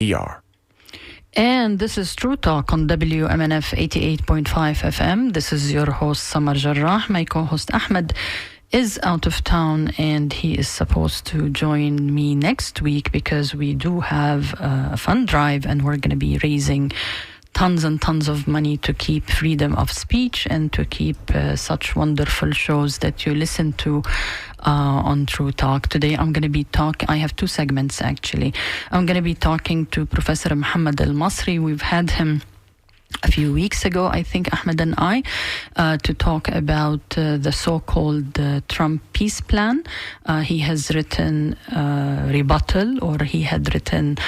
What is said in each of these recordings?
Bedier. And this is True Talk on WMNF 88.5 FM. This is your host, Samar Jarrah. My co-host, Ahmed, is out of town and he is supposed to join me next week because we do have a fund drive and we're going to be raising tons and tons of money to keep freedom of speech and to keep such wonderful shows that you listen to on True Talk. Today I'm going to be I have two segments actually. I'm going to be talking to Professor Mohammed Al-Masri. We've had him a few weeks ago, I think, Ahmed and I, to talk about the so-called Trump peace plan. He has written rebuttal, or he had written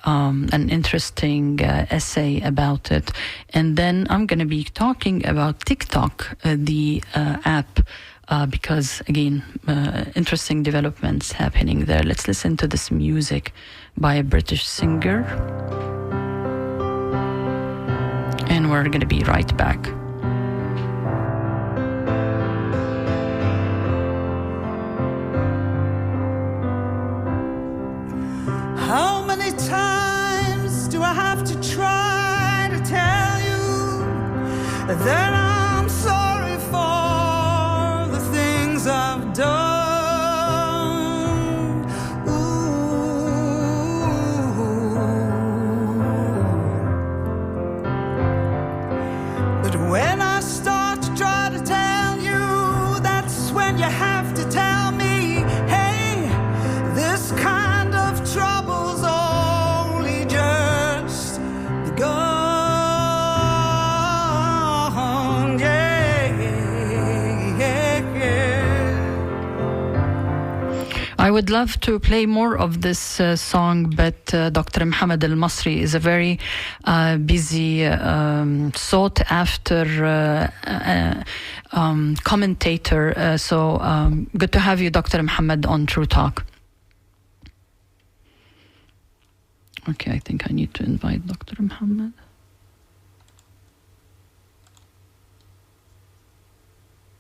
an interesting essay about it. And then I'm going to be talking about TikTok, the app, because, again, interesting developments happening there. Let's listen to this music by a British singer. And we're going to be right back. How many times do I have to try to tell you that I'm sorry for the things I've done? But when I start to try to tell you, that's when you have to tell me, hey, this kind of trouble's only just begun. Yeah, yeah, yeah. I would love to play more of this song, but Dr. Mohammed Al-Masri is a very busy, sought-after commentator. So good to have you, Dr. Mohammed, on True Talk. Okay, I think I need to invite Dr. Mohammed.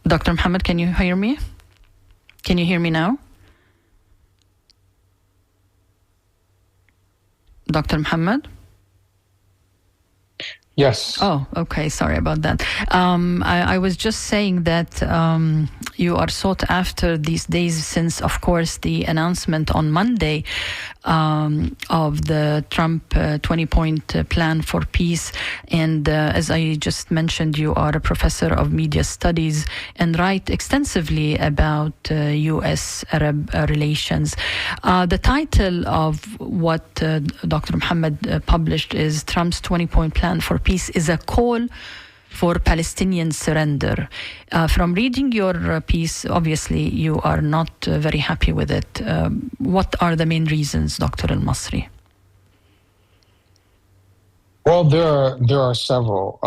Dr. Mohammed, can you hear me? Can you hear me now? Dr. Mohammed? Yes. Oh, okay. Sorry about that. I was just saying that you are sought after these days since, of course, the announcement on Monday of the Trump 20-point plan for peace. And as I just mentioned, you are a professor of media studies and write extensively about U.S.-Arab relations. The title of what Dr. Mohammed published is Trump's 20-point plan for peace is a call for Palestinian surrender. From reading your piece, obviously you are not very happy with it. What are the main reasons, Dr. Al-Masri? Well, there are several.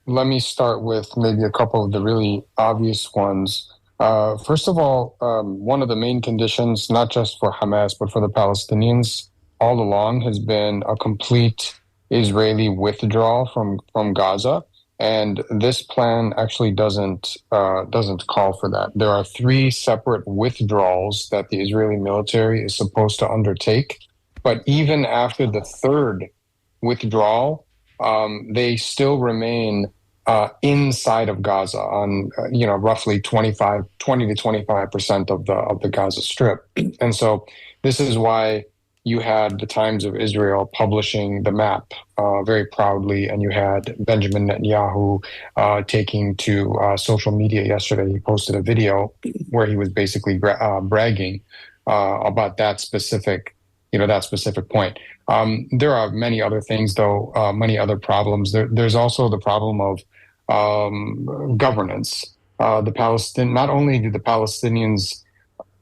Let me start with maybe a couple of the really obvious ones. First of all, one of the main conditions, not just for Hamas, but for the Palestinians all along, has been a complete Israeli withdrawal from Gaza. And this plan actually doesn't call for that. There are 3 separate withdrawals that the Israeli military is supposed to undertake. But even after the 3rd withdrawal, they still remain inside of Gaza on roughly 20 to 25% of the Gaza Strip. And so this is why you had the Times of Israel publishing the map very proudly, and you had Benjamin Netanyahu taking to social media yesterday. He posted a video where he was basically bragging about that specific point. There are many other things, though, many other problems. There's also the problem of governance. Not only do the Palestinians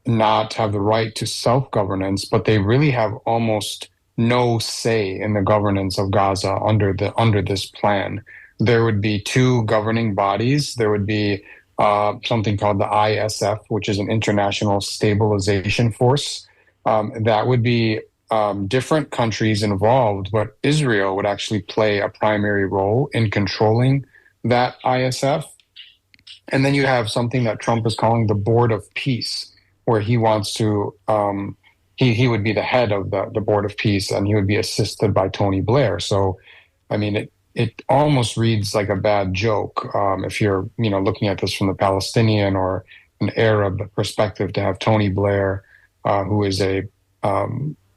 not have the right to self-governance, but they really have almost no say in the governance of Gaza under this plan. There would be 2 governing bodies. There would be something called the ISF, which is an International Stabilization Force. That would be different countries involved, but Israel would actually play a primary role in controlling that ISF. And then you have something that Trump is calling the Board of Peace, where he wants to he would be the head of the Board of Peace, and he would be assisted by Tony Blair. So, I mean, it almost reads like a bad joke if you're looking at this from the Palestinian or an Arab perspective, to have Tony Blair, who is a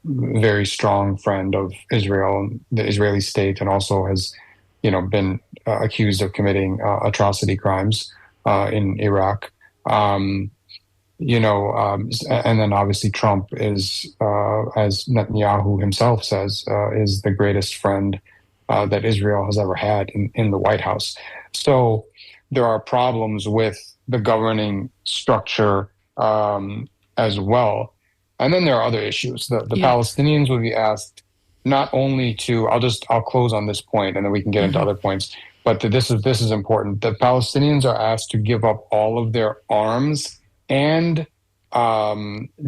very strong friend of Israel and the Israeli state, and also has been accused of committing atrocity crimes in Iraq. And then obviously Trump is, as Netanyahu himself says, is the greatest friend that Israel has ever had in the White House. So there are problems with the governing structure as well. And then there are other issues. The Palestinians will be asked not only to, I'll close on this point and then we can get into other points, but this is important. The Palestinians are asked to give up all of their arms and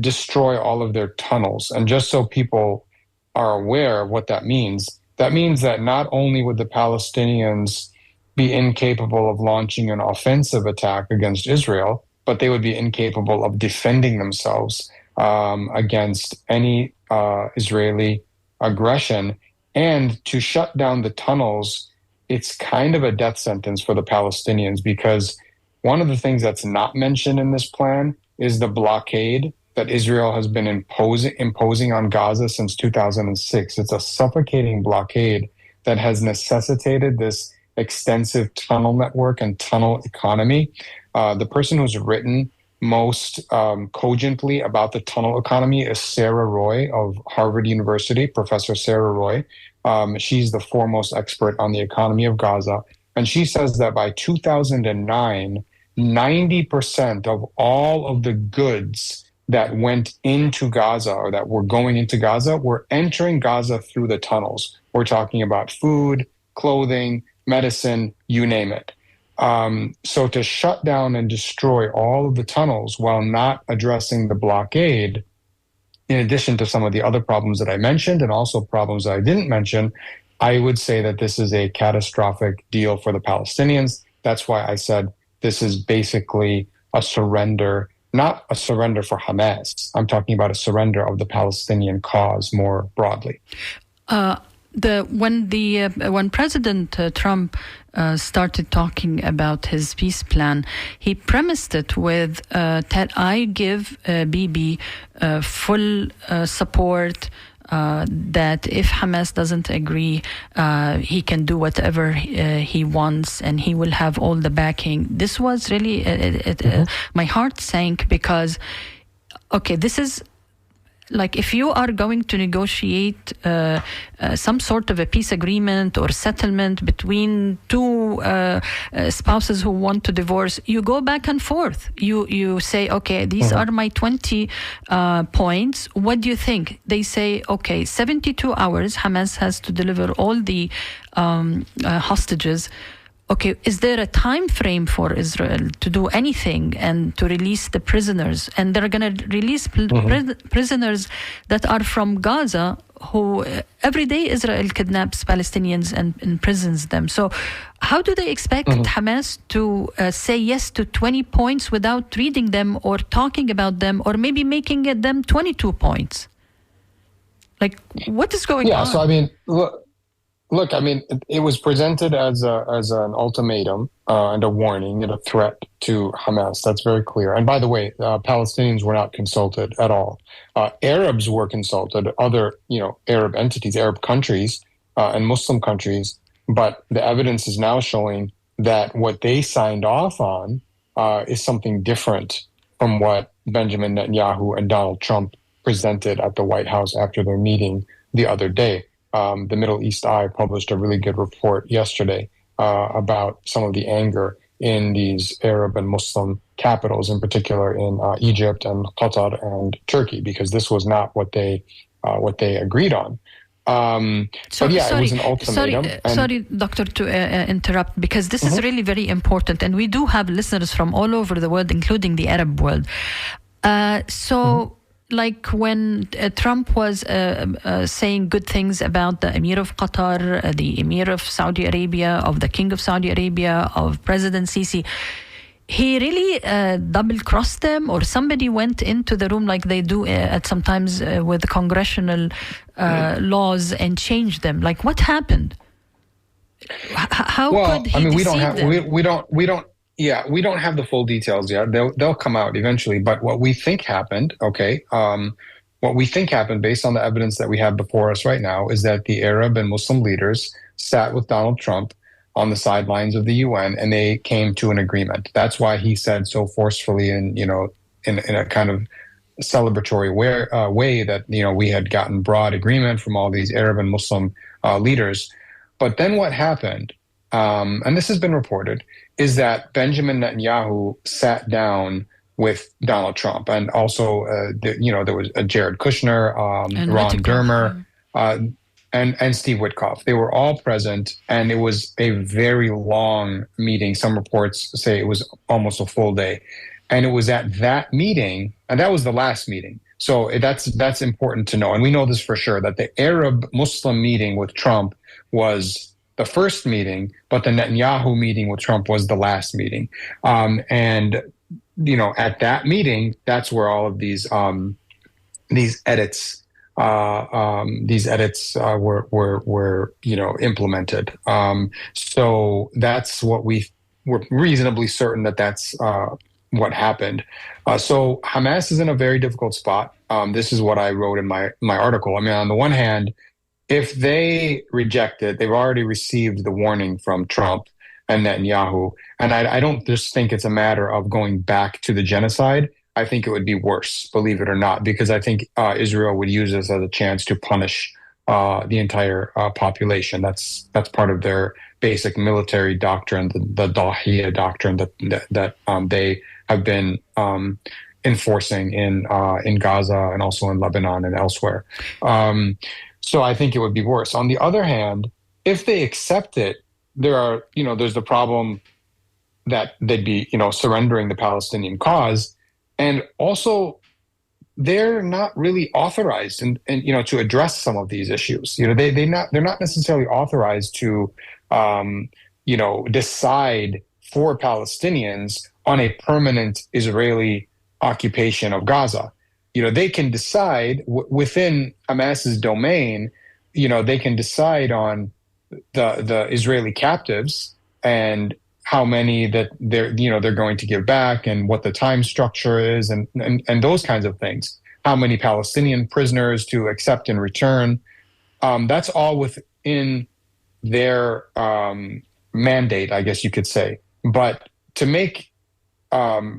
destroy all of their tunnels. And just so people are aware of what that means that not only would the Palestinians be incapable of launching an offensive attack against Israel, but they would be incapable of defending themselves against any Israeli aggression. And to shut down the tunnels, it's kind of a death sentence for the Palestinians, because one of the things that's not mentioned in this plan is the blockade that Israel has been imposing on Gaza since 2006. It's a suffocating blockade that has necessitated this extensive tunnel network and tunnel economy. The person who's written most cogently about the tunnel economy is Sarah Roy of Harvard University, Professor Sarah Roy. She's the foremost expert on the economy of Gaza. And she says that by 2009, 90% of all of the goods that went into Gaza or that were going into Gaza were entering Gaza through the tunnels. We're talking about food, clothing, medicine, you name it. So to shut down and destroy all of the tunnels while not addressing the blockade, in addition to some of the other problems that I mentioned and also problems that I didn't mention, I would say that this is a catastrophic deal for the Palestinians. That's why I said this is basically a surrender, not a surrender for Hamas. I'm talking about a surrender of the Palestinian cause more broadly. When President Trump started talking about his peace plan, he premised it with that I give Bibi full support, that if Hamas doesn't agree, he can do whatever he wants and he will have all the backing. This was really, my heart sank because, okay, this is like if you are going to negotiate some sort of a peace agreement or settlement between two spouses who want to divorce, you go back and forth. You say, okay, these are my 20 points. What do you think? They say, okay, 72 hours, Hamas has to deliver all the hostages. Okay, is there a time frame for Israel to do anything and to release the prisoners? And they're going to release prisoners that are from Gaza, who every day Israel kidnaps Palestinians and imprisons them. So how do they expect Hamas to say yes to 20 points without reading them or talking about them or maybe making them 22 points? Like, what is going on? Yeah, so I mean, Look, I mean, it was presented as an ultimatum and a warning and a threat to Hamas. That's very clear. And by the way, Palestinians were not consulted at all. Arabs were consulted, other Arab entities, Arab countries, and Muslim countries. But the evidence is now showing that what they signed off on is something different from what Benjamin Netanyahu and Donald Trump presented at the White House after their meeting the other day. The Middle East Eye published a really good report yesterday about some of the anger in these Arab and Muslim capitals, in particular in Egypt and Qatar and Turkey, because this was not what they agreed on. It was an ultimatum. Sorry, Doctor, to interrupt, because this is really very important, and we do have listeners from all over the world, including the Arab world. Like when Trump was saying good things about the Emir of Qatar, the Emir of Saudi Arabia, of the King of Saudi Arabia, of President Sisi, he really double-crossed them, or somebody went into the room like they do at sometimes with congressional laws and changed them. Like, what happened? How could he deceive them? We don't have the full details yet. They'll come out eventually. But what we think happened, what we think happened based on the evidence that we have before us right now is that the Arab and Muslim leaders sat with Donald Trump on the sidelines of the UN, and they came to an agreement. That's why he said so forcefully and, in a kind of celebratory way that, we had gotten broad agreement from all these Arab and Muslim leaders. But then what happened, and this has been reported, is that Benjamin Netanyahu sat down with Donald Trump, and also, there was Jared Kushner, Ron Dermer, and Steve Witkoff. They were all present, and it was a very long meeting. Some reports say it was almost a full day. And it was at that meeting, and that was the last meeting. So that's important to know. And we know this for sure, that the Arab-Muslim meeting with Trump was the first meeting, but the Netanyahu meeting with Trump was the last meeting. And at that meeting, that's where all of these edits were implemented. So that's what we're reasonably certain that's what happened. So Hamas is in a very difficult spot. This is what I wrote in my article. I mean, on the one hand, if they reject it, they've already received the warning from Trump and Netanyahu. And I don't just think it's a matter of going back to the genocide. I think it would be worse, believe it or not, because I think Israel would use this as a chance to punish the entire population. That's part of their basic military doctrine, the Dahiya doctrine that they have been enforcing in Gaza and also in Lebanon and elsewhere. So I think it would be worse. On the other hand, if they accept it, there's the problem that they'd be, surrendering the Palestinian cause. And also, they're not really authorized and to address some of these issues. They're not necessarily authorized to decide for Palestinians on a permanent Israeli occupation of Gaza. They can decide within Hamas's domain. They can decide on the Israeli captives and how many that they're going to give back, and what the time structure is, and those kinds of things. How many Palestinian prisoners to accept in return. That's all within their mandate, I guess you could say. But to make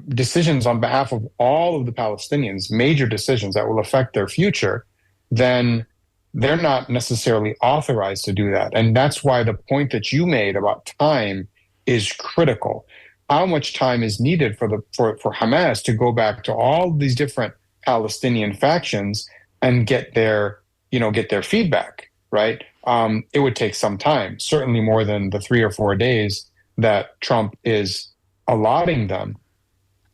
decisions on behalf of all of the Palestinians, major decisions that will affect their future, then they're not necessarily authorized to do that. And that's why the point that you made about time is critical. How much time is needed for Hamas to go back to all these different Palestinian factions and get their feedback, right? It would take some time, certainly more than the 3 or 4 days that Trump is allotting them.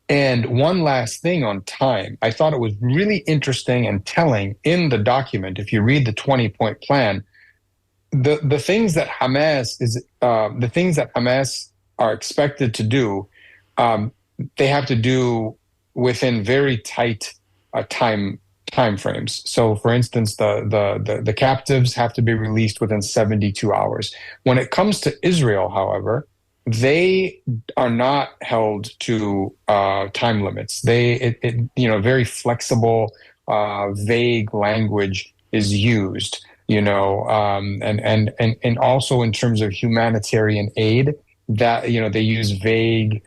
And one last thing on time, I thought it was really interesting and telling in the document. If you read the 20-point plan, the things that Hamas are expected to do, they have to do within very tight time frames. So, for instance, the captives have to be released within 72 hours. When it comes to Israel, however, they are not held to time limits. Very flexible, vague language is used. And also in terms of humanitarian aid, that they use vague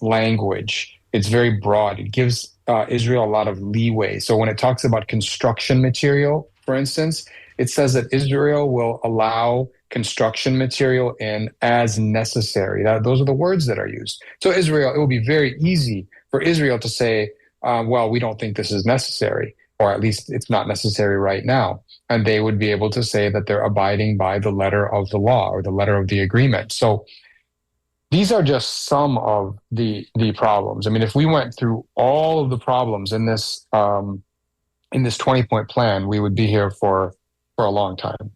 language. It's very broad. It gives Israel a lot of leeway. So when it talks about construction material, for instance, it says that Israel will allow construction material in as necessary. Those are the words that are used. So it will be very easy for Israel to say, well, we don't think this is necessary, or at least it's not necessary right now. And they would be able to say that they're abiding by the letter of the law or the letter of the agreement. So these are just some of the problems. I mean, if we went through all of the problems in this 20-point plan, we would be here for a long time.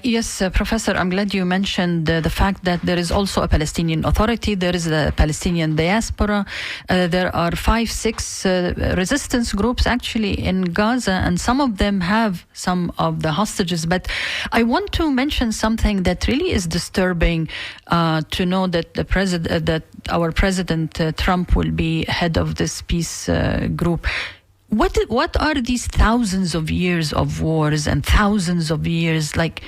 Yes, Professor, I'm glad you mentioned the fact that there is also a Palestinian Authority, there is a Palestinian diaspora, there are 5-6 resistance groups actually in Gaza, and some of them have some of the hostages. But I want to mention something that really is disturbing to know that that our President Trump will be head of this peace group. What are these thousands of years of wars and thousands of years? Like,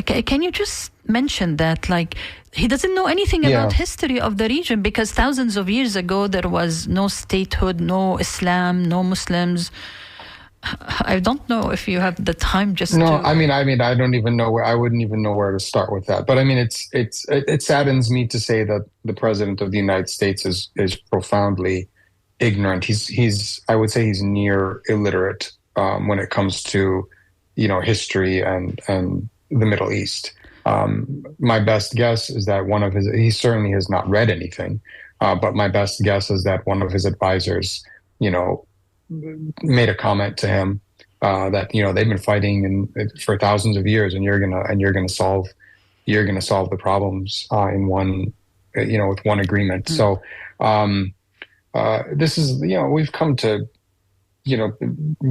can you just mention that? Like, he doesn't know anything about history of the region, because thousands of years ago there was no statehood, no Islam, no Muslims. I don't know if you have the time just to... I mean, I don't even know I wouldn't even know where to start with that. But I mean, it saddens me to say that the President of the United States is profoundly ignorant. He's I would say he's near illiterate when it comes to, history and the Middle East. My best guess is that he certainly has not read anything, but my best guess is that one of his advisors, made a comment to him that they've been fighting for thousands of years, and you're gonna solve the problems in one with one agreement. So this is we've come to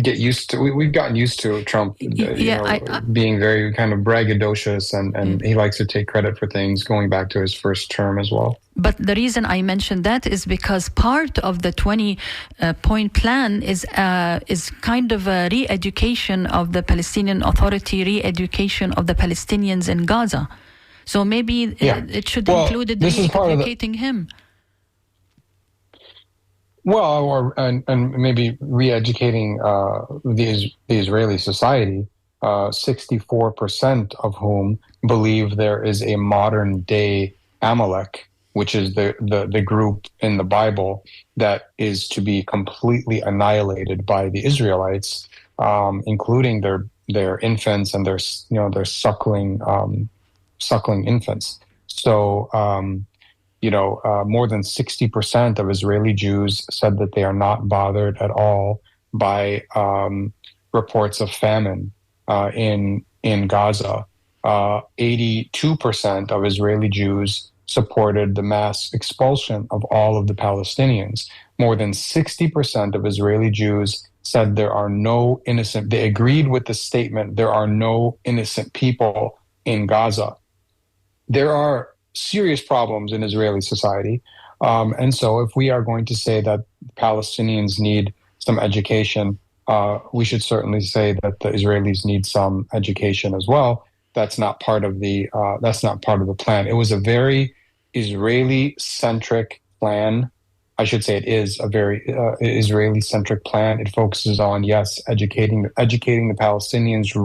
get used to. We've gotten used to Trump being very kind of braggadocious, and he likes to take credit for things, going back to his first term as well. But the reason I mentioned that is because part of the 20-point plan is kind of a re-education of the Palestinian Authority, re-education of the Palestinians in Gaza. So maybe it should include educating him. Well, and maybe re-educating the Israeli society, 64% of whom believe there is a modern day Amalek, which is the group in the Bible that is to be completely annihilated by the Israelites, including their infants and their suckling infants. So more than 60% of Israeli Jews said that they are not bothered at all by reports of famine in Gaza. 82% of Israeli Jews supported the mass expulsion of all of the Palestinians. More than 60% of Israeli Jews said there are no innocent. They agreed with the statement, there are no innocent people in Gaza. There are serious problems in Israeli society. And so if we are going to say that Palestinians need some education, we should certainly say that the Israelis need some education as well. That's not part of the plan. It was a very Israeli-centric plan. I should say it is a very Israeli-centric plan. It focuses on, educating the Palestinians,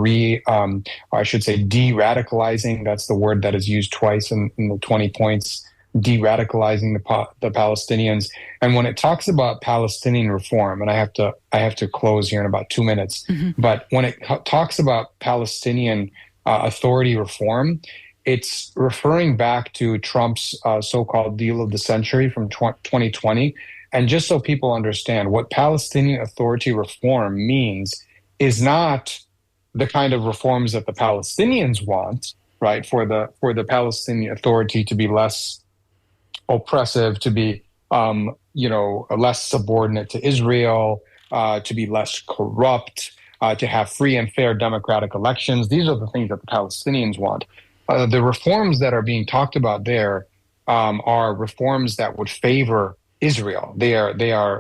I should say de-radicalizing. That's the word that is used twice in the 20 points, de-radicalizing the Palestinians. And when it talks about Palestinian reform, and I have to close here in about 2 minutes, but when it talks about Palestinian authority reform, it's referring back to Trump's so-called deal of the century from 2020. And just so people understand, what Palestinian authority reform means is not the kind of reforms that the Palestinians want, right? For the Palestinian Authority to be less oppressive, to be less subordinate to Israel, to be less corrupt, to have free and fair democratic elections. These are the things that the Palestinians want. The reforms that are being talked about there are reforms that would favor Israel. They are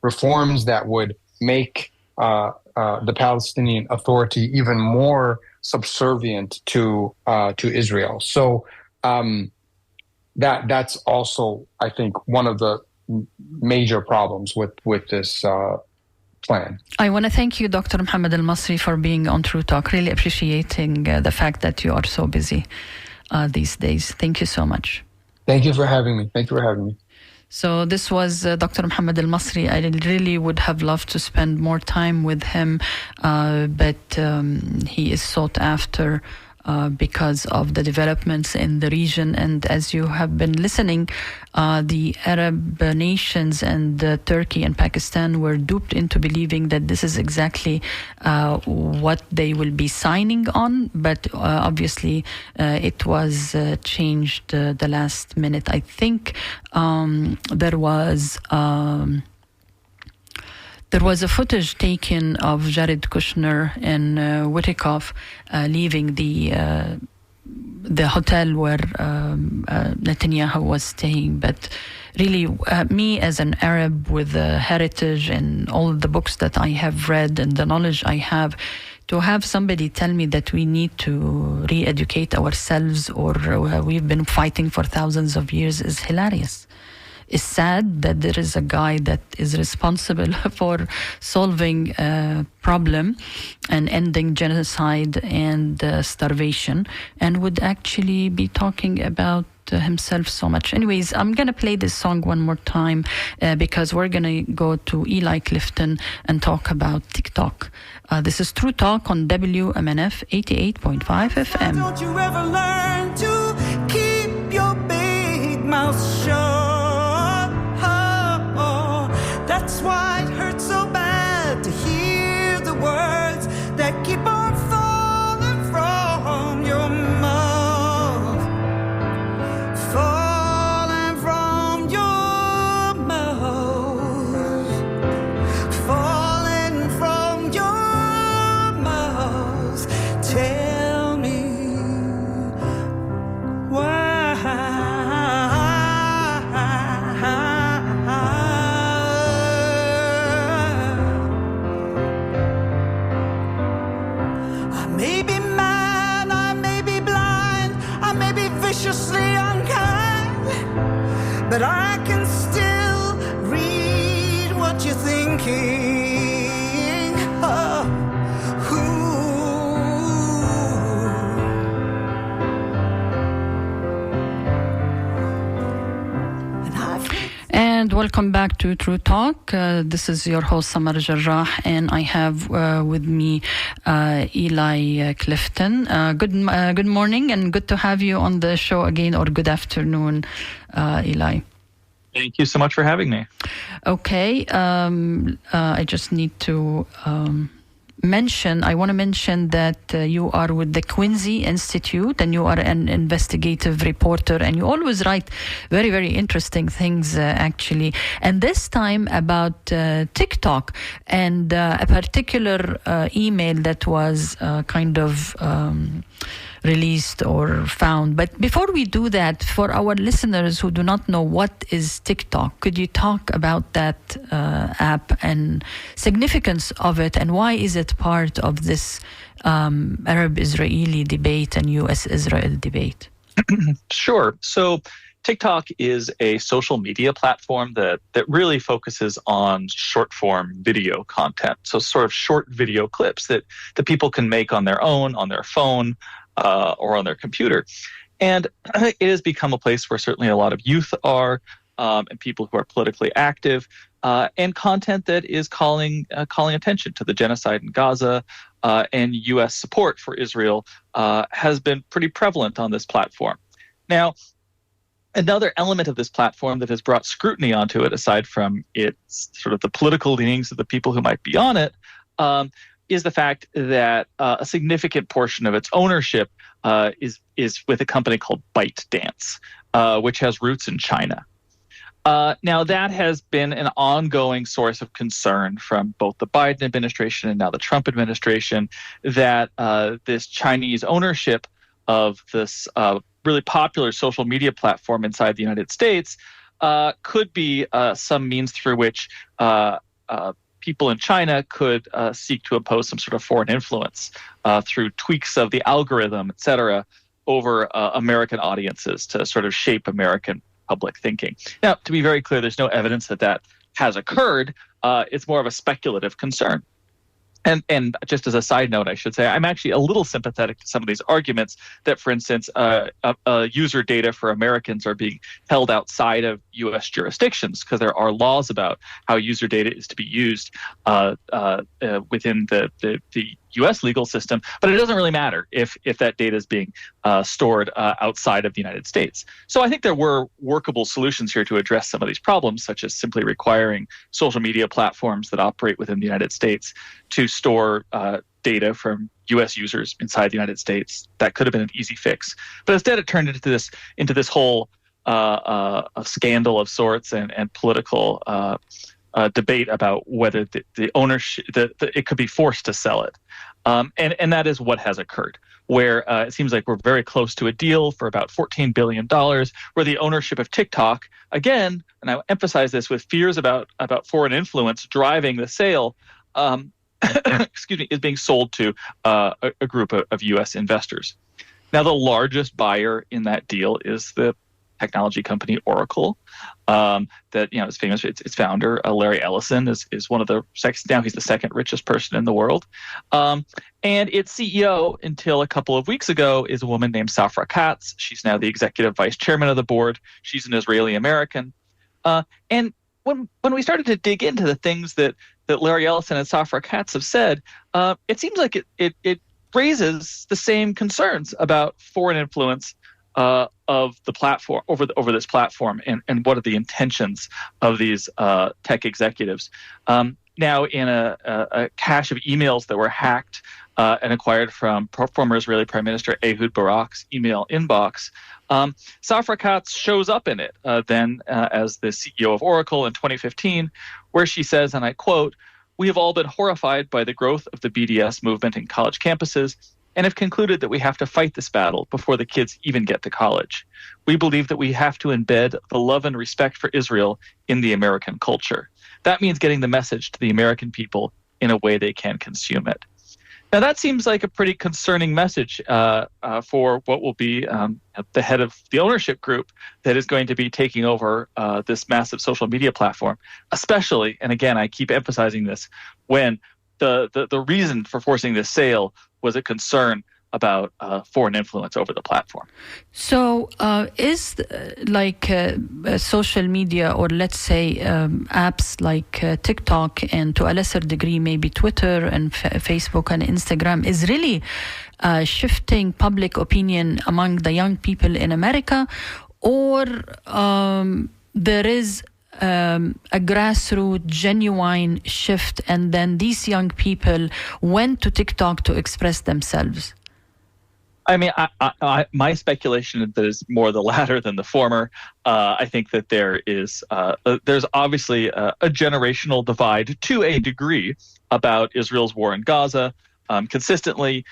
reforms that would make the Palestinian Authority even more subservient to Israel. So that's also, I think, one of the major problems with this plan. I want to thank you, Dr. Mohammed Al-Masri, for being on True Talk. Really appreciating the fact that you are so busy these days. Thank you so much. Thank you for having me. So this was Dr. Mohammed Al-Masri. I really would have loved to spend more time with him, but he is sought after because of the developments in the region. And as you have been listening, the Arab nations and Turkey and Pakistan were duped into believing that this is exactly what they will be signing on. But obviously, it was changed the last minute. I think there was a footage taken of Jared Kushner and Witikoff leaving the hotel where Netanyahu was staying. But really, me as an Arab with the heritage and all the books that I have read and the knowledge I have, to have somebody tell me that we need to re-educate ourselves or we've been fighting for thousands of years is hilarious. It's sad that there is a guy that is responsible for solving a problem and ending genocide and starvation, and would actually be talking about himself so much. Anyways, I'm going to play this song one more time because we're going to go to Eli Clifton and talk about TikTok. This is True Talk on WMNF 88.5 FM. Don't you ever learn to keep your big mouth shut? That's why it hurts so bad to hear the words that keep on falling from your mouth. Falling from your mouth. Falling from your mouth. Tell me why. Viciously unkind, but I can still read what you're thinking. And welcome back to True Talk. This is your host, Samar Jarrah, and I have with me Eli Clifton. Good morning, and good to have you on the show again, or good afternoon, Eli. Thank you so much for having me. Okay, I just need to I want to mention that you are with the Quincy Institute and you are an investigative reporter, and you always write very, very interesting things, actually. And this time about TikTok and a particular email that was kind of released or found. But before we do that, for our listeners who do not know what is TikTok, could you talk about that app and significance of it, and why is it part of this Arab-Israeli debate and U.S.-Israel debate? Sure. So TikTok is a social media platform that really focuses on short-form video content. So sort of short video clips that people can make on their own, on their phone, or on their computer. And it has become a place where certainly a lot of youth are, and people who are politically active, and content that is calling attention to the genocide in Gaza, and U.S. support for Israel has been pretty prevalent on this platform. Now, another element of this platform that has brought scrutiny onto it, aside from its sort of the political leanings of the people who might be on it, is the fact that a significant portion of its ownership is with a company called ByteDance, which has roots in China. Now, that has been an ongoing source of concern from both the Biden administration and now the Trump administration, that this Chinese ownership of this really popular social media platform inside the United States could be some means through which people in China could seek to impose some sort of foreign influence through tweaks of the algorithm, et cetera, over American audiences to sort of shape American public thinking. Now, to be very clear, there's no evidence that has occurred. It's more of a speculative concern. And just as a side note, I should say, I'm actually a little sympathetic to some of these arguments that, for instance, user data for Americans are being held outside of U.S. jurisdictions, because there are laws about how user data is to be used within the U.S. legal system, but it doesn't really matter if that data is being stored outside of the United States. So I think there were workable solutions here to address some of these problems, such as simply requiring social media platforms that operate within the United States to store data from U.S. users inside the United States. That could have been an easy fix, but instead it turned into this whole a scandal of sorts and political debate about whether the ownership it could be forced to sell it, and that is what has occurred. Where it seems like we're very close to a deal for about $14 billion, where the ownership of TikTok, again, and I emphasize this, with fears about foreign influence driving the sale, excuse me, is being sold to a group of U.S. investors. Now, the largest buyer in that deal is the technology company Oracle. That is famous. Its founder, Larry Ellison, is one of the now he's the second richest person in the world. And its CEO, until a couple of weeks ago, is a woman named Safra Katz. She's now the executive vice chairman of the board. She's an Israeli American. And when we started to dig into the things that Larry Ellison and Safra Katz have said, it seems like it raises the same concerns about foreign influence of the platform over this platform, and what are the intentions of these tech executives. Now, in a cache of emails that were hacked and acquired from former Israeli Prime Minister Ehud Barak's email inbox, Safra Katz shows up in it then as the CEO of Oracle in 2015, where she says, and I quote, "We have all been horrified by the growth of the BDS movement in college campuses and have concluded that we have to fight this battle before the kids even get to college. We believe that we have to embed the love and respect for Israel in the American culture. That means getting the message to the American people in a way they can consume it." Now, that seems like a pretty concerning message for what will be the head of the ownership group that is going to be taking over this massive social media platform, especially, and again, I keep emphasizing this, when the reason for forcing this sale was a concern about foreign influence over the platform. So is social media, or let's say apps like TikTok, and to a lesser degree maybe Twitter and Facebook and Instagram, is really shifting public opinion among the young people in America, or there is a grassroots, genuine shift, and then these young people went to TikTok to express themselves? I mean, my speculation is that it's more the latter than the former. I think that there's obviously a generational divide to a degree about Israel's war in Gaza. Consistently,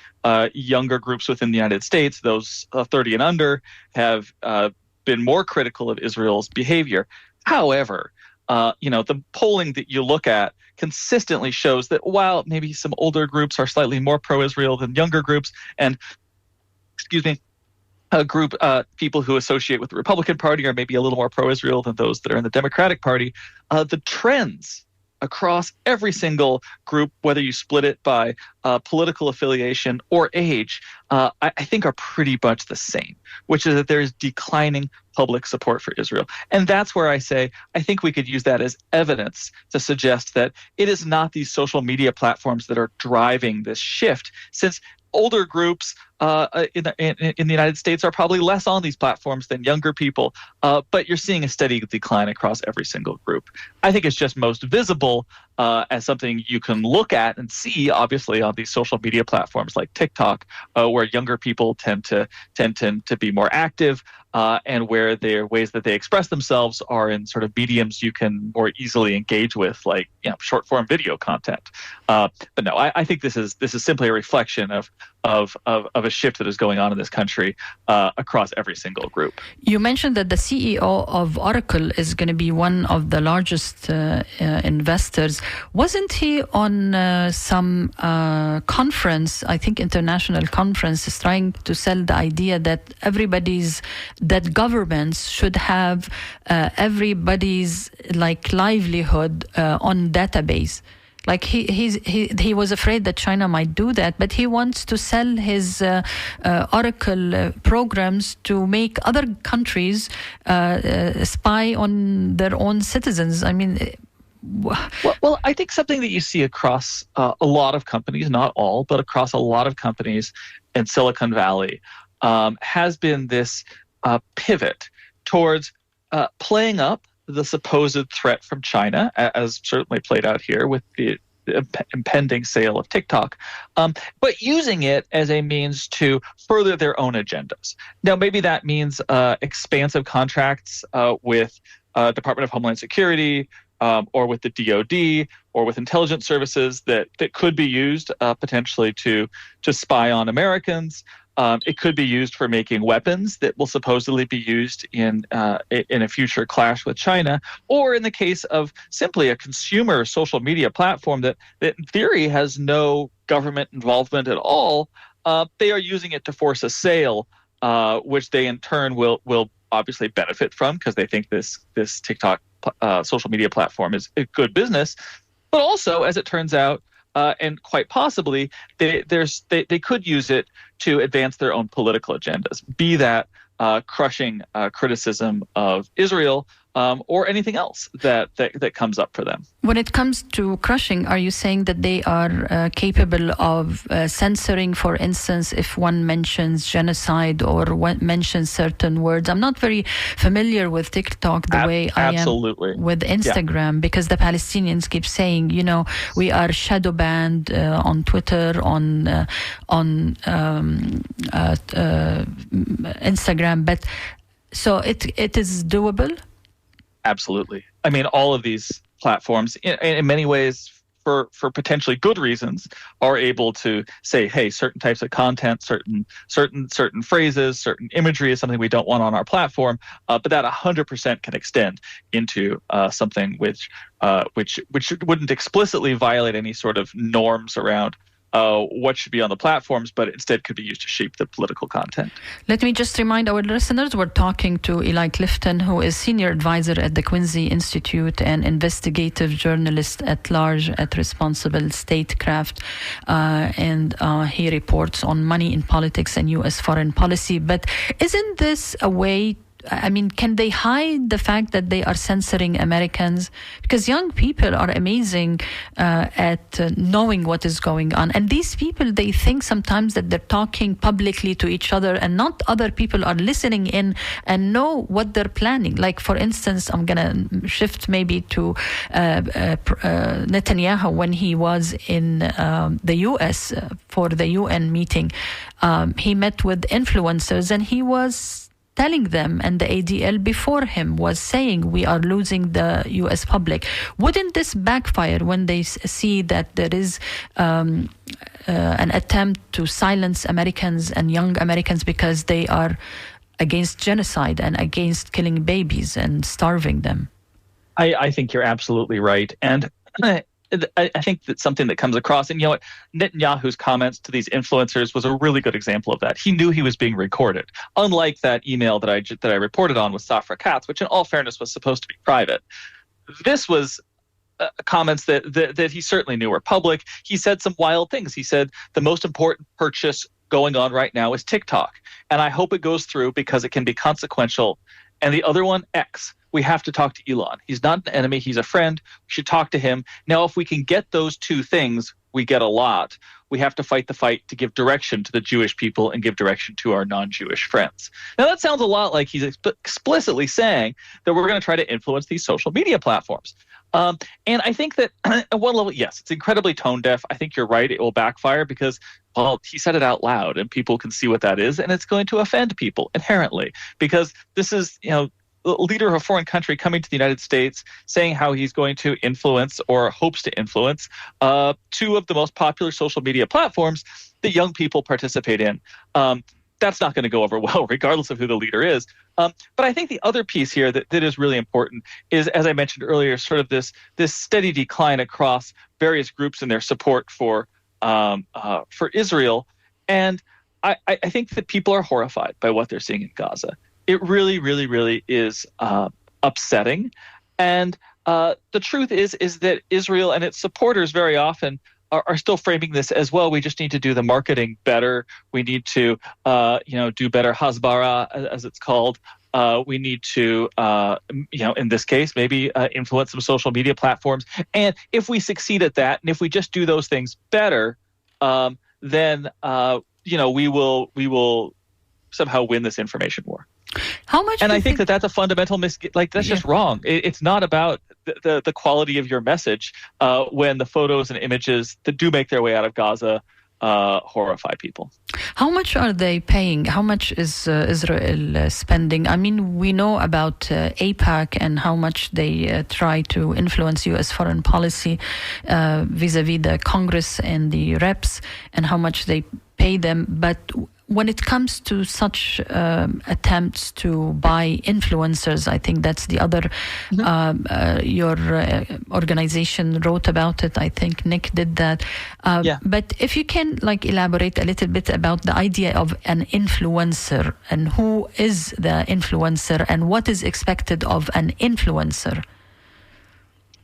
younger groups within the United States, those 30 and under, have been more critical of Israel's behavior. However, the polling that you look at consistently shows that while maybe some older groups are slightly more pro-Israel than younger groups, and a group people who associate with the Republican Party are maybe a little more pro-Israel than those that are in the Democratic Party, the trends across every single group, whether you split it by political affiliation or age, I think are pretty much the same, which is that there is declining public support for Israel. And that's where I say, I think we could use that as evidence to suggest that it is not these social media platforms that are driving this shift, since older groups in the United States are probably less on these platforms than younger people, but you're seeing a steady decline across every single group. I think it's just most visible as something you can look at and see, obviously, on these social media platforms like TikTok, where younger people tend to be more active, and where their ways that they express themselves are in sort of mediums you can more easily engage with, like short form video content. But no, I think this is simply a reflection of a shift that is going on in this country across every single group. You mentioned that the CEO of Oracle is going to be one of the largest investors. Wasn't he on some conference, I think international conference, is trying to sell the idea that that governments should have everybody's livelihood on database? Like he was afraid that China might do that, but he wants to sell his Oracle programs to make other countries spy on their own citizens. I mean, Well, I think something that you see across a lot of companies, not all, but across a lot of companies in Silicon Valley, has been this pivot towards playing up the supposed threat from China, as certainly played out here with the impending sale of TikTok, but using it as a means to further their own agendas. Now, maybe that means expansive contracts with Department of Homeland Security, or with the DoD, or with intelligence services that could be used potentially to spy on Americans. It could be used for making weapons that will supposedly be used in a future clash with China, or in the case of simply a consumer social media platform that in theory has no government involvement at all. They are using it to force a sale, which they in turn will obviously benefit from because they think this TikTok social media platform is a good business. But also, as it turns out, and quite possibly, they could use it to advance their own political agendas, be that crushing criticism of Israel or anything else that comes up for them. When it comes to crushing, are you saying that they are capable of censoring, for instance, if one mentions genocide or mentions certain words? I'm not very familiar with TikTok the way I am with Instagram, because the Palestinians keep saying, we are shadow banned on Twitter, on Instagram. But so it is doable? Absolutely. I mean, all of these platforms, in many ways, for potentially good reasons, are able to say, "Hey, certain types of content, certain phrases, certain imagery is something we don't want on our platform." But that 100% can extend into something which wouldn't explicitly violate any sort of norms around what should be on the platforms, but instead could be used to shape the political content. Let me just remind our listeners, we're talking to Eli Clifton, who is Senior Advisor at the Quincy Institute and Investigative Journalist at Large at Responsible Statecraft. And he reports on money in politics and U.S. foreign policy. But isn't this a way, can they hide the fact that they are censoring Americans? Because young people are amazing at knowing what is going on. And these people, they think sometimes that they're talking publicly to each other and not other people are listening in and know what they're planning. Like, for instance, I'm going to shift maybe to Netanyahu when he was in the U.S. For the UN meeting. He met with influencers and he was telling them, and the ADL before him was saying, we are losing the U.S. public. Wouldn't this backfire when they see that there is an attempt to silence Americans and young Americans because they are against genocide and against killing babies and starving them? I think you're absolutely right. And I think that's something that comes across. And Netanyahu's comments to these influencers was a really good example of that. He knew he was being recorded, unlike that email that I reported on with Safra Katz, which in all fairness was supposed to be private. This was comments that he certainly knew were public. He said some wild things. He said the most important purchase going on right now is TikTok. And I hope it goes through because it can be consequential. And the other one, X. We have to talk to Elon. He's not an enemy. He's a friend. We should talk to him. Now, if we can get those two things, we get a lot. We have to fight the fight to give direction to the Jewish people and give direction to our non-Jewish friends. Now, that sounds a lot like he's explicitly saying that we're going to try to influence these social media platforms. And I think that at one level, yes, it's incredibly tone deaf. I think you're right. It will backfire because, well, he said it out loud and people can see what that is. And it's going to offend people inherently because this is, the leader of a foreign country coming to the United States saying how he's going to influence or hopes to influence two of the most popular social media platforms that young people participate in. That's not going to go over well, regardless of who the leader is. But I think the other piece here that is really important is, as I mentioned earlier, sort of this steady decline across various groups in their support for Israel. And I think that people are horrified by what they're seeing in Gaza. It really, really, really is upsetting. And the truth is that Israel and its supporters very often are still framing this as, well, we just need to do the marketing better. We need to, do better hasbara, as it's called, We need to, in this case, maybe influence some social media platforms. And if we succeed at that, and if we just do those things better, then we will somehow win this information war. How much? And I think that that's a fundamental that's just wrong. It's not about the quality of your message when the photos and images that do make their way out of Gaza horrify people. How much are they paying? How much is Israel spending? I mean, we know about AIPAC and how much they try to influence U.S. foreign policy vis-a-vis the Congress and the reps, and how much they pay them. But when it comes to such attempts to buy influencers, I think that's the other, your organization wrote about it. I think Nick did that. But if you can elaborate a little bit about the idea of an influencer, and who is the influencer, and what is expected of an influencer.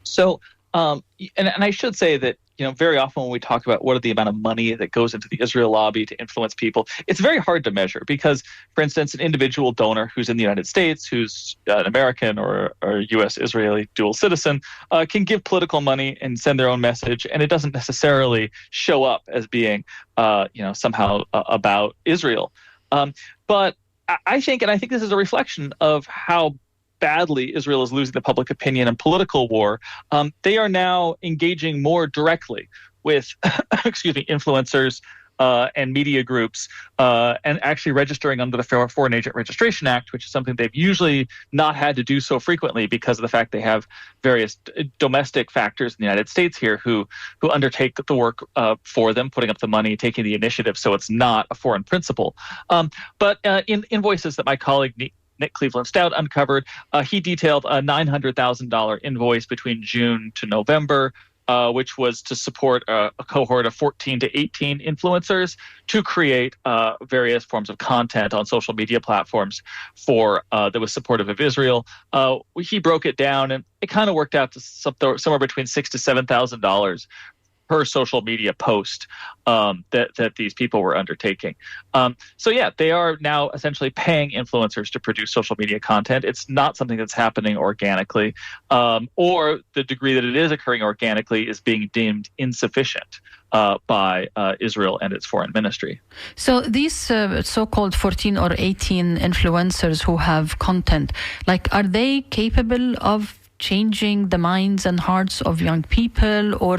So, and I should say that, very often when we talk about what are the amount of money that goes into the Israel lobby to influence people, it's very hard to measure because, for instance, an individual donor who's in the United States, who's an American or U.S.-Israeli dual citizen, can give political money and send their own message, and it doesn't necessarily show up as being, somehow about Israel. But I think this is a reflection of how badly Israel is losing the public opinion and political war. They are now engaging more directly with, influencers and media groups, and actually registering under the Foreign Agent Registration Act, which is something they've usually not had to do so frequently because of the fact they have various domestic factors in the United States here who undertake the work for them, putting up the money, taking the initiative, so it's not a foreign principal. But in invoices that my colleague Nick Cleveland Stout uncovered, he detailed a $900,000 invoice between June to November, which was to support a cohort of 14 to 18 influencers to create various forms of content on social media platforms that was supportive of Israel. He broke it down, and it kind of worked out to somewhere between $6,000 to $7,000 per social media post that these people were undertaking. They are now essentially paying influencers to produce social media content. It's not something that's happening organically, or the degree that it is occurring organically is being deemed insufficient by Israel and its foreign ministry. So these so-called 14 or 18 influencers who have content, are they capable of changing the minds and hearts of young people, or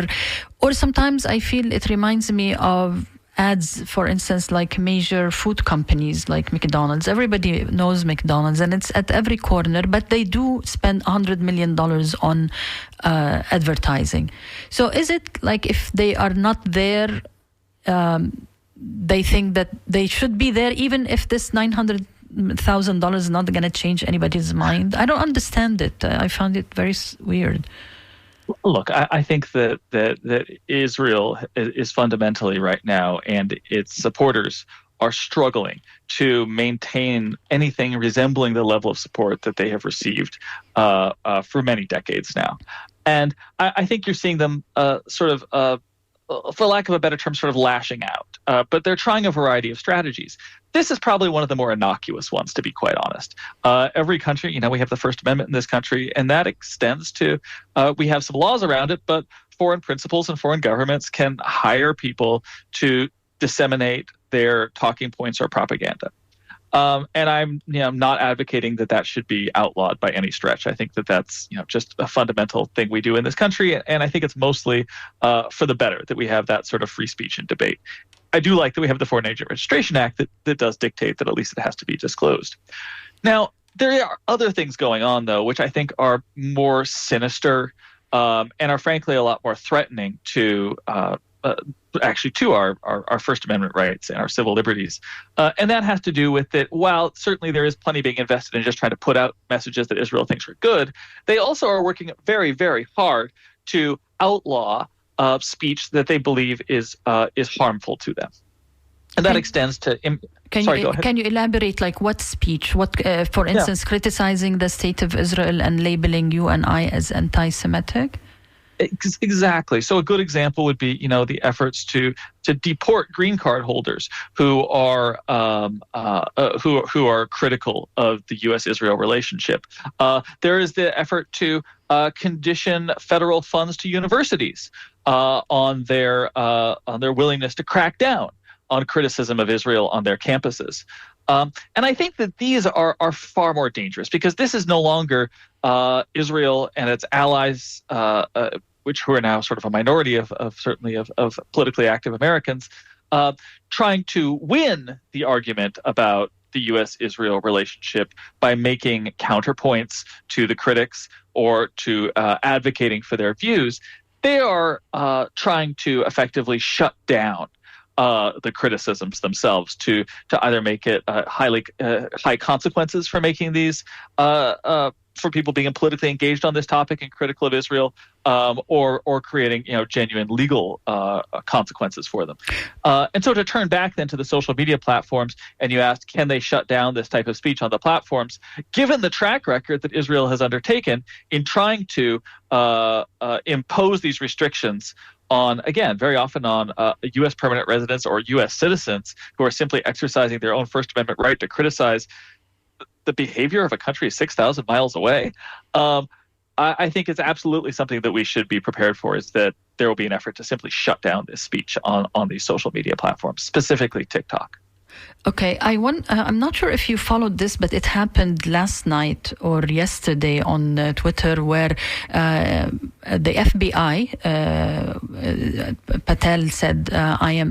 sometimes I feel it reminds me of ads, for instance, like major food companies like McDonald's. Everybody knows McDonald's, and it's at every corner, but they do spend $100 million on advertising. So is it if they are not there, they think that they should be there, even if this $900,000 is not going to change anybody's mind? I don't understand it. I found it very weird. Look, I think that Israel is fundamentally right now, and its supporters are struggling to maintain anything resembling the level of support that they have received for many decades now. And I think you're seeing them for lack of a better term, sort of lashing out. But they're trying a variety of strategies. This is probably one of the more innocuous ones, to be quite honest. Every country, we have the First Amendment in this country, and that extends to, we have some laws around it, but foreign principals and foreign governments can hire people to disseminate their talking points or propaganda. And I'm not advocating that should be outlawed by any stretch. I think that's just a fundamental thing we do in this country, and I think it's mostly for the better that we have that sort of free speech and debate. I do like that we have the Foreign Agent Registration Act that does dictate that at least it has to be disclosed. Now, there are other things going on, though, which I think are more sinister and are frankly a lot more threatening to to our First Amendment rights and our civil liberties. And that has to do with that while certainly there is plenty being invested in just trying to put out messages that Israel thinks are good, they also are working very, very hard to outlaw speech that they instance is harmful to them. And that extends to... Can you elaborate, what speech? What, for instance, criticizing the state of Israel and labeling you and I as anti-Semitic? Exactly. So a good example would be, the efforts to deport green card holders who are who are critical of the U.S.-Israel relationship. There is the effort to condition federal funds to universities on their willingness to crack down on criticism of Israel on their campuses. And I think that these are far more dangerous because this is no longer Israel and its allies, who are now sort of a minority of politically active Americans, trying to win the argument about the U.S.-Israel relationship by making counterpoints to the critics or to advocating for their views. They are trying to effectively shut down the criticisms themselves to either make it high consequences for making these for people being politically engaged on this topic and critical of Israel, or creating genuine legal consequences for them. And so to turn back then to the social media platforms, and you asked, can they shut down this type of speech on the platforms? Given the track record that Israel has undertaken in trying to impose these restrictions on, again, very often on U.S. permanent residents or U.S. citizens who are simply exercising their own First Amendment right to criticize the behavior of a country 6,000 miles away, I think it's absolutely something that we should be prepared for, is that there will be an effort to simply shut down this speech on these social media platforms, specifically TikTok. Okay, I'm not sure if you followed this, but it happened last night or yesterday on Twitter, where the FBI, Patel said,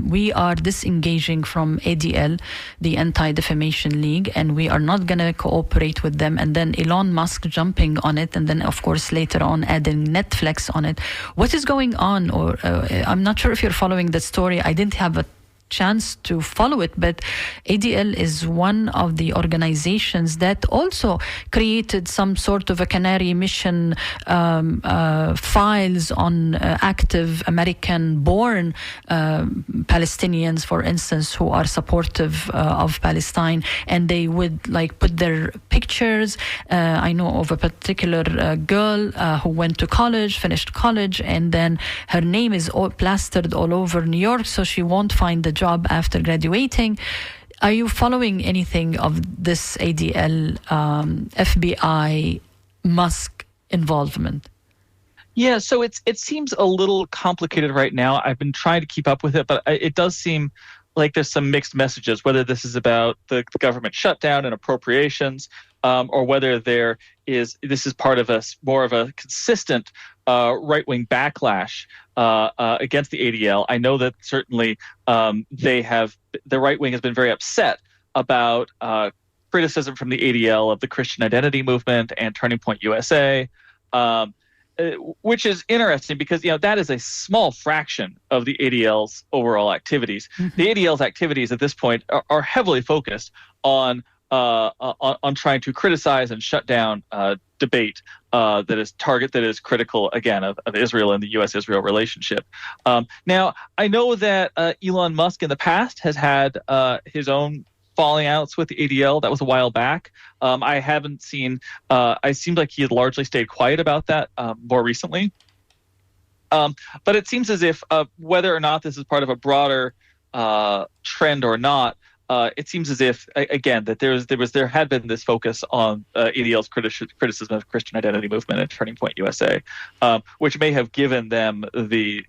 we are disengaging from ADL, the Anti-Defamation League, and we are not going to cooperate with them. And then Elon Musk jumping on it, and then of course later on adding Netflix on it. What is going on? Or I'm not sure if you're following the story. I didn't have a chance to follow it, but ADL is one of the organizations that also created some sort of a canary mission files on active American-born Palestinians, for instance, who are supportive of Palestine, and they would put their pictures. I know of a particular girl who went to college, finished college, and then her name is plastered all over New York, so she won't find the job after graduating. Are you following anything of this ADL, FBI, Musk involvement? Yeah, so it seems a little complicated right now. I've been trying to keep up with it, but it does seem like there's some mixed messages, whether this is about the government shutdown and appropriations, or whether this is part of more of a consistent right-wing backlash against the ADL. I know that certainly the right wing has been very upset about criticism from the ADL of the Christian Identity Movement and Turning Point USA, which is interesting because that is a small fraction of the ADL's overall activities. Mm-hmm. The ADL's activities at this point are heavily focused on trying to criticize and shut down debate that is critical again of Israel and the U.S.-Israel relationship. Now, I know that Elon Musk in the past has had his own falling outs with the ADL. That was a while back. I haven't seen. It seemed like he had largely stayed quiet about that more recently. But it seems as if whether or not this is part of a broader trend or not, it seems as if, again, that there had been this focus on ADL's criticism of Christian Identity Movement and Turning Point USA, which may have given them the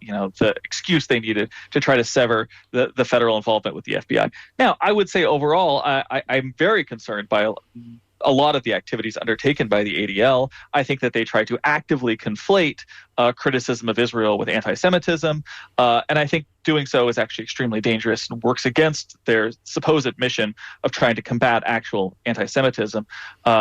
excuse they needed to try to sever the federal involvement with the FBI. Now, I would say overall, I'm very concerned by a lot of the activities undertaken by the ADL. I think that they try to actively conflate criticism of Israel with anti-Semitism, and I think doing so is actually extremely dangerous and works against their supposed mission of trying to combat actual anti-Semitism.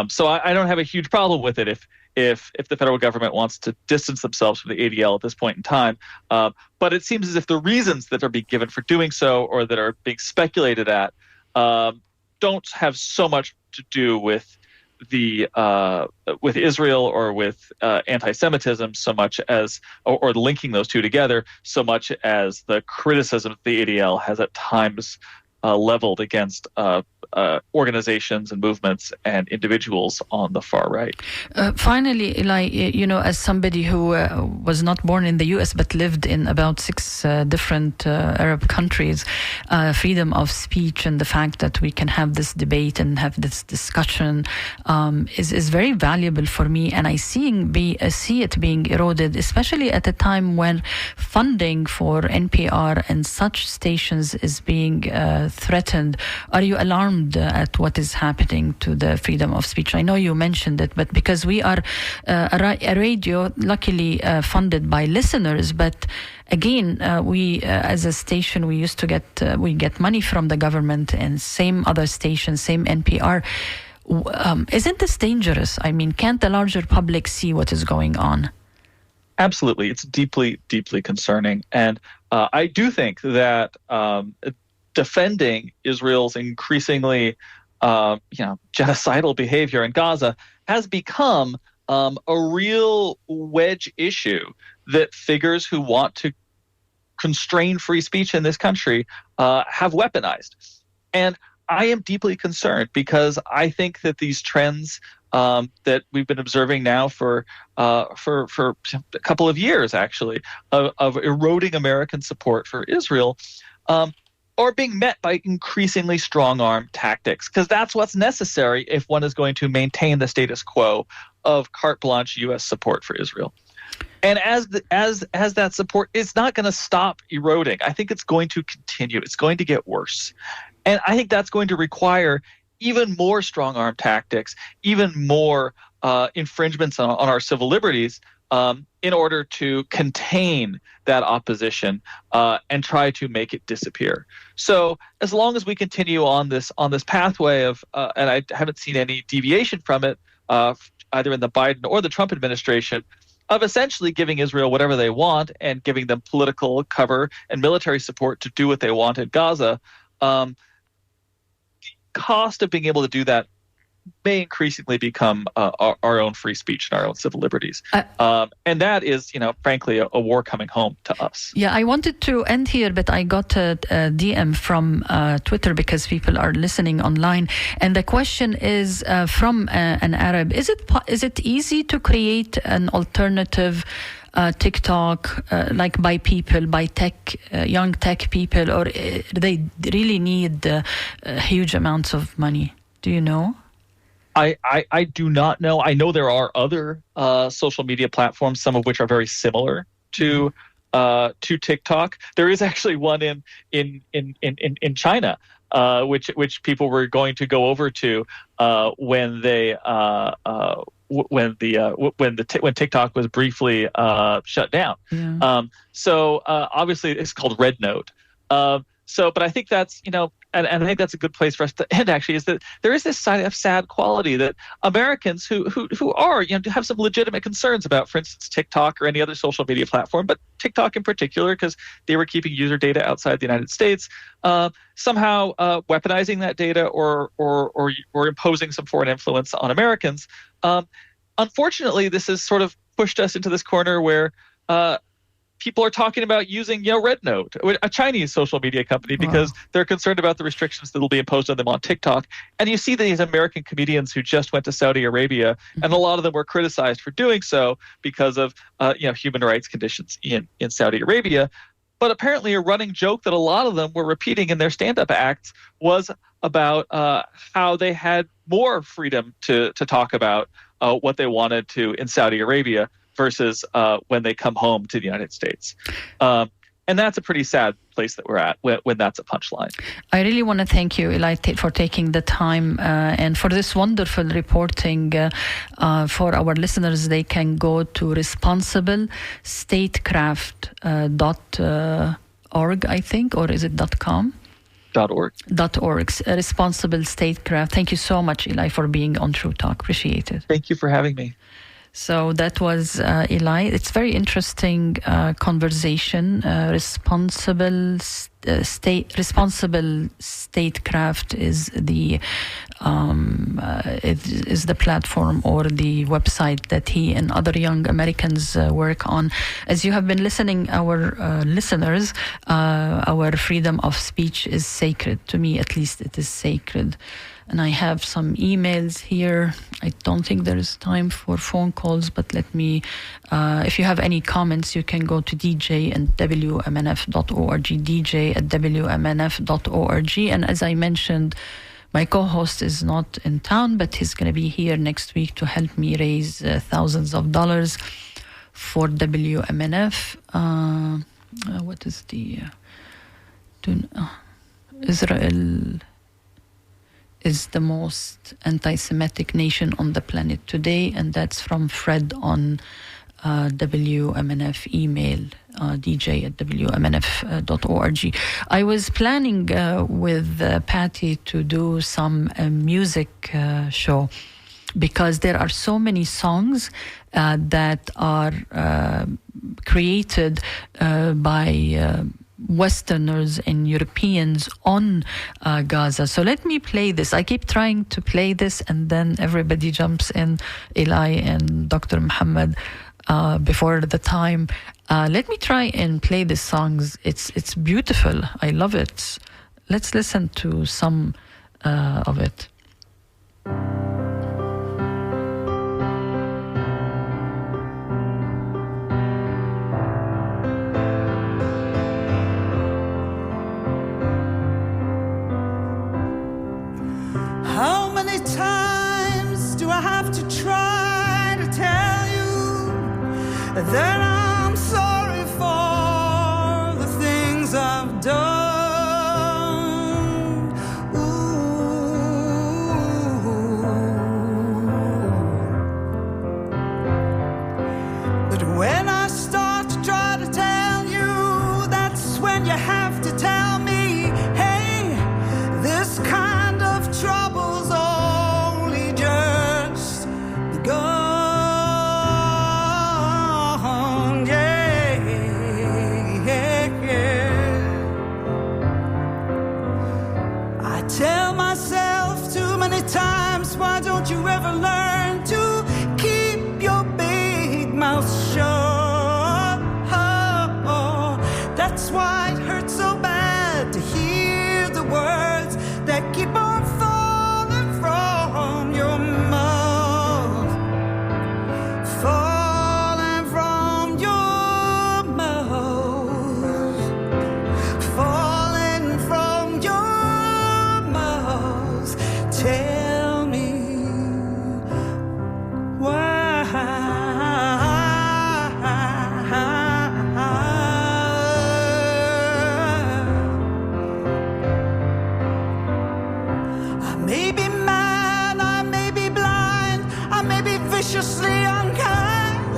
So I don't have a huge problem with it if the federal government wants to distance themselves from the ADL at this point in time. But it seems as if the reasons that are being given for doing so, or that are being speculated at, don't have so much to do with Israel or with anti-Semitism so much as, or linking those two together so much as the criticism the ADL has at times leveled against organizations and movements and individuals on the far right. Finally, Eli, as somebody who was not born in the U.S. but lived in about 6 different Arab countries, freedom of speech and the fact that we can have this debate and have this discussion is very valuable for me. And I see it being eroded, especially at a time when funding for NPR and such stations is being threatened. Are you alarmed at what is happening to the freedom of speech? I know you mentioned it, but because we are a radio, luckily funded by listeners, but again, we as a station, we used to get money from the government, and same other stations, same NPR. Isn't this dangerous? I mean, can't the larger public see what is going on? Absolutely. It's deeply, deeply concerning. And I do think that defending Israel's increasingly genocidal behavior in Gaza has become a real wedge issue that figures who want to constrain free speech in this country have weaponized. And I am deeply concerned because I think that these trends that we've been observing now for a couple of years, actually, of eroding American support for Israel, are being met by increasingly strong-arm tactics, because that's what's necessary if one is going to maintain the status quo of carte blanche U.S. support for Israel. And as that support is not going to stop eroding, I think it's going to continue. It's going to get worse. And I think that's going to require even more strong-arm tactics, even more infringements on our civil liberties in order to contain that opposition and try to make it disappear. So as long as we continue on this pathway of, and I haven't seen any deviation from it, either in the Biden or the Trump administration, of essentially giving Israel whatever they want and giving them political cover and military support to do what they want in Gaza, the cost of being able to do that may increasingly become our own free speech and our own civil liberties. And that is, frankly, a war coming home to us. Yeah, I wanted to end here, but I got a DM from Twitter because people are listening online. And the question is from an Arab. Is it easy to create an alternative TikTok, like by young tech people, or they really need huge amounts of money? Do you know? I do not know. I know there are other social media platforms, some of which are very similar to TikTok. There is actually one in China, which people were going to go over to when TikTok was briefly shut down. Yeah. So obviously it's called Red Note. But I think that's, and I think that's a good place for us to end, actually, is that there is this side of sad quality that Americans who are, have some legitimate concerns about, for instance, TikTok or any other social media platform, but TikTok in particular, because they were keeping user data outside the United States, somehow weaponizing that data or imposing some foreign influence on Americans. Unfortunately, this has sort of pushed us into this corner where people are talking about using, Red Note, a Chinese social media company, because they're concerned about the restrictions that will be imposed on them on TikTok. And you see these American comedians who just went to Saudi Arabia, and a lot of them were criticized for doing so because of, human rights conditions in Saudi Arabia. But apparently a running joke that a lot of them were repeating in their stand-up acts was about how they had more freedom to talk about what they wanted to in Saudi Arabia versus when they come home to the United States. And that's a pretty sad place that we're at when that's a punchline. I really want to thank you, Eli, for taking the time and for this wonderful reporting. For our listeners, they can go to responsiblestatecraft.org, I think, or is it .com? .org. Responsible Statecraft. Thank you so much, Eli, for being on True Talk. Appreciate it. Thank you for having me. So that was Eli. It's very interesting conversation. Responsible statecraft is the is the platform or the website that he and other young Americans work on. As you have been listening, our listeners, our freedom of speech is sacred. To me, at least, it is sacred. And I have some emails here. I don't think there is time for phone calls, but let me, if you have any comments, you can go to dj@wmnf.org, dj@wmnf.org. And as I mentioned, my co-host is not in town, but he's going to be here next week to help me raise thousands of dollars for WMNF. What is the... Israel is the most anti-Semitic nation on the planet today, and that's from Fred on WMNF email, dj@wmnf.org. I was planning with Patty to do some music show, because there are so many songs that are created by Westerners and Europeans on Gaza. So let me play this. I keep trying to play this, and then everybody jumps in, Eli and Dr. Muhammad, before the time. Let me try and play the songs. It's beautiful. I love it. Let's listen to some of it. How many times do I have to try to tell you that I'm sorry for the things I've done? But when I start to try to tell you, that's when you have to tell me, hey, this kind of trouble's only just begun. Yeah, yeah, yeah. I tell myself too many times, why don't you ever learn to keep your big mouth shut? That's why it hurts so bad to hear the words that keep on falling from your mouth, falling from your mouth, falling from your mouth. Tell me why. I may be mad, I may be blind, I may be viciously unkind,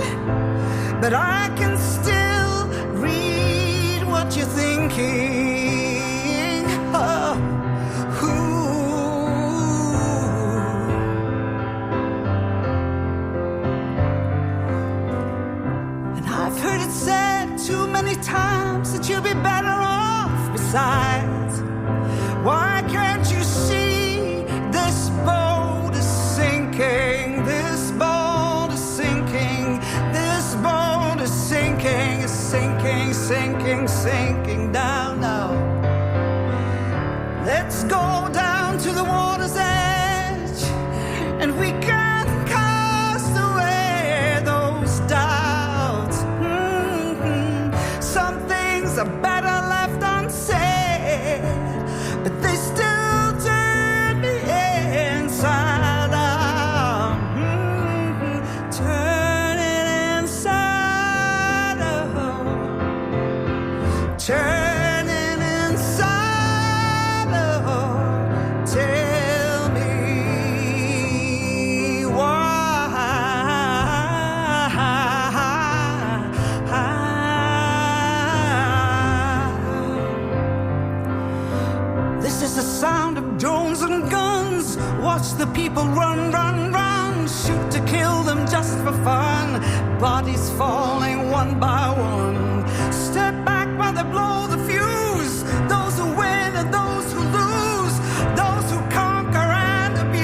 but I can still read what you're thinking. Oh, and I've heard it said too many times that you'll be better off besides. Why can't you see this boat is sinking? This boat is sinking. This boat is sinking, sinking, sinking, sinking down now. Let's go down to the water's edge, and we can cast away those doubts. Some things are better left unsaid, but they still turn me inside out. Turn it inside out. Turn it inside out. Tell me why. This is the sound of drones and guns. Watch the people run, run, run. Shoot to kill them just for fun. Bodies falling one by one. Step back while they blow the fuse. Those who win and those who lose. Those who conquer and abuse.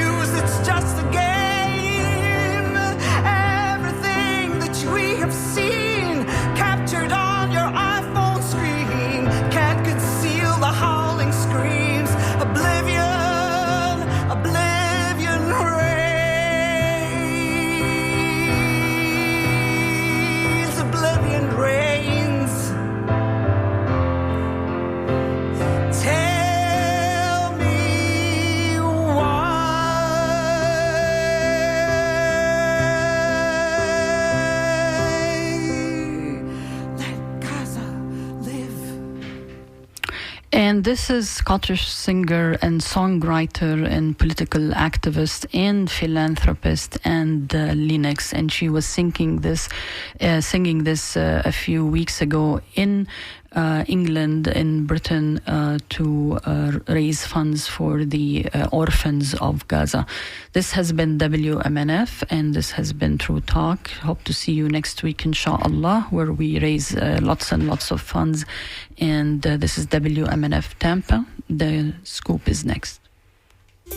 And this is Scottish singer and songwriter and political activist and philanthropist and Linux. And she was singing this a few weeks ago in England, in Britain, to raise funds for the orphans of Gaza. This has been WMNF, and this has been True Talk. Hope to see you next week, inshallah, where we raise lots and lots of funds. And this is WMNF Tampa. The scoop is next.